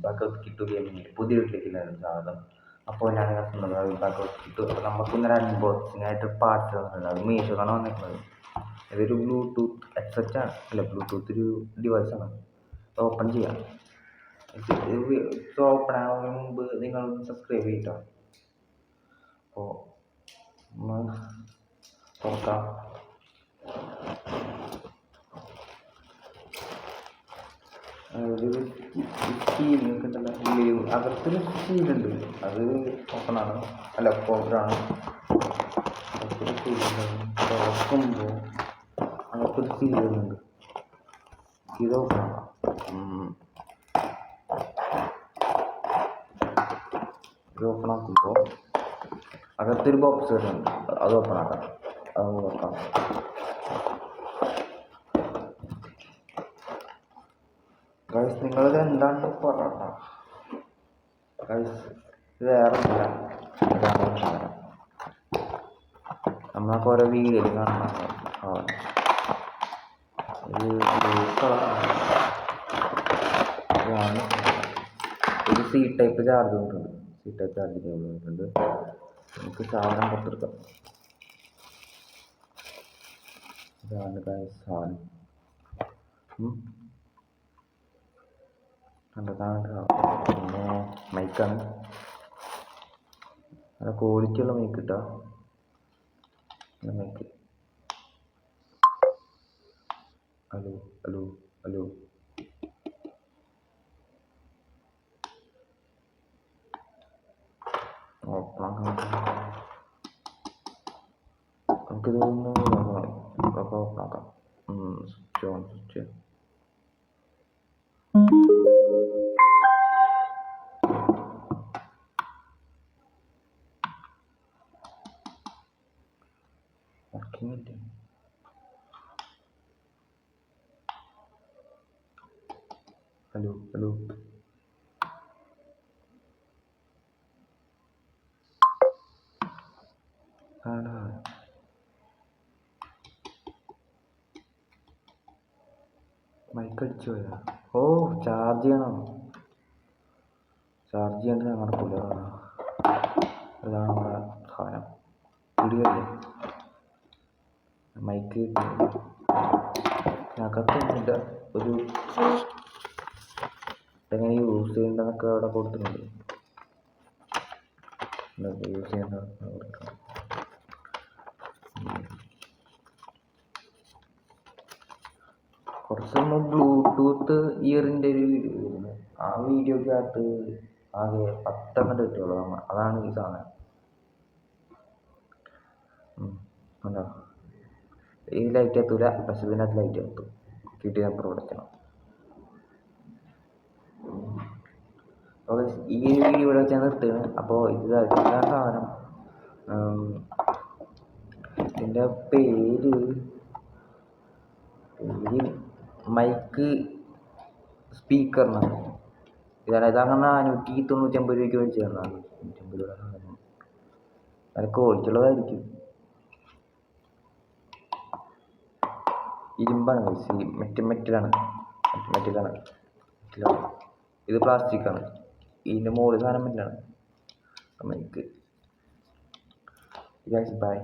ഭഗവത് കിട്ടു ഗെയിമിങ്ങിൽ പുതിയ വീട്ടിലേക്കില്ലായിരുന്നു സ്വാഗതം. അപ്പോൾ ഞാൻ കസ്റ്റമർ ഭഗവത് കിട്ടു. അപ്പോൾ നമുക്ക് ഇന്നൊരു അൺബോക്സിംഗ് ആയിട്ട് പാർട്സ് വന്നിട്ടുണ്ട്. അത് മീഷോന്നാണ് വന്നിട്ടുള്ളത്. ഇതൊരു ബ്ലൂടൂത്ത് ഹെഡ്സെറ്റ് ആണ്, അല്ല ബ്ലൂടൂത്ത് ഒരു ഡിവൈസാണ്. ഓപ്പൺ ചെയ്യാം. ഇത് ഓപ്പൺ ആവുന്നതിന് മുമ്പ് നിങ്ങൾ സബ്സ്ക്രൈബ് ചെയ്തിട്ടോ. അപ്പോൾ തുറക്കാം. ഒരു സ്റ്റീലിനൊക്കെ ഉണ്ടല്ലോ, അകത്തൊരു സ്റ്റീലുണ്ട്, അത് ഓപ്പണാണ്, അല്ല കോപ്പറാണ്. അകത്തൊരു സ്റ്റീലുണ്ട്, തുറക്കുമ്പോൾ അകത്തൊരു സ്റ്റീലുണ്ട്. ഇത് ഓപ്പണാണ്. ഇത് ഓപ്പണാക്കുമ്പോൾ അകത്തൊരു ബോക്സ് വരുന്നുണ്ട്, അത് ഓപ്പണാക്കാം. അത് നോക്കാം. ഗൈസ്, നിങ്ങളിത് എന്താണെന്ന് പറയണ്ട ഗൈസ്. ഇത് വേറെ ഇല്ല, നമ്മളൊക്കെ ഓരോ വീഡിയോയിൽ കാണണം. ഒരു ബ്ലൂ കളറാണ്. ഒരു സി ടൈപ്പ് ചാർജ് കൊണ്ടുണ്ട്, സി ടൈപ്പ് ചാർജ് കേബിൾ കൊണ്ടുണ്ട്. നമുക്ക് സാധനം പുറത്തെടുക്കാം. ഇതാണ് ഗൈസ് സാധനം. പിന്നെ മൈക്കാണ്, നല്ല ക്വാളിറ്റി ഉള്ള മൈക്ക് കിട്ടാ. മൈക്ക് ഹലോ ഹലോ ഹലോ നമുക്കിത് ഓപ്പണാക്കാം. Switch on, switch working. Hello hello mic അടിച്ചു പോയാ. ഓ, ചാർജ് ചെയ്യണം. ചാർജ് ചെയ്യേണ്ട നടക്കില്ല. അതാണ് നമ്മുടെ സാധനം. ഇടിയല്ലേ മൈക്ക് അകത്തൊന്നുമില്ല. ഒരു എങ്ങനെ യൂസ് ചെയ്യേണ്ടതെന്നൊക്കെ അവിടെ കൊടുത്തിട്ടുണ്ട്. യൂസ് ചെയ്യേണ്ട കൊടുക്കണം. കുറച്ച് മുമ്പ് ബ്ലൂടൂത്ത് ഇയറിൻ്റെ ഒരു വീഡിയോ വരുന്നു. ആ വീഡിയോക്കകത്ത് ആകെ 10 കിട്ടുള്ളൂ. അതാണ് ഈ സാധനം. ഉണ്ടോ, ഈ ലൈറ്റ് എത്തൂല, പക്ഷെ ഇതിനകത്ത് ലൈറ്റ് എത്തും. കിട്ടിയ പ്രോഡക്റ്റാണ്. അപ്പോൾ ഈ വീഡിയോ ഇവിടെ വെച്ചാൽ നിർത്തുകയാണ്. അപ്പോൾ ഇതാണ് സാധനം. ഇതിൻ്റെ പേര് മൈക്ക് സ്പീക്കറിനാണ്. ഇതങ്ങനെ 499 രൂപയ്ക്ക് മേടിച്ചു തന്നതാണ്. 450 രൂപ സാധനം. നല്ല ക്വാളിറ്റി ഉള്ളതായിരിക്കും. ഇരുമ്പാണ്, മെറ്റലാണ്. ഇത് പ്ലാസ്റ്റിക്കാണ്. ഇതിൻ്റെ മുകളിൽ സാധനം മെറ്റലാണ്. മൈക്ക്. ബൈ.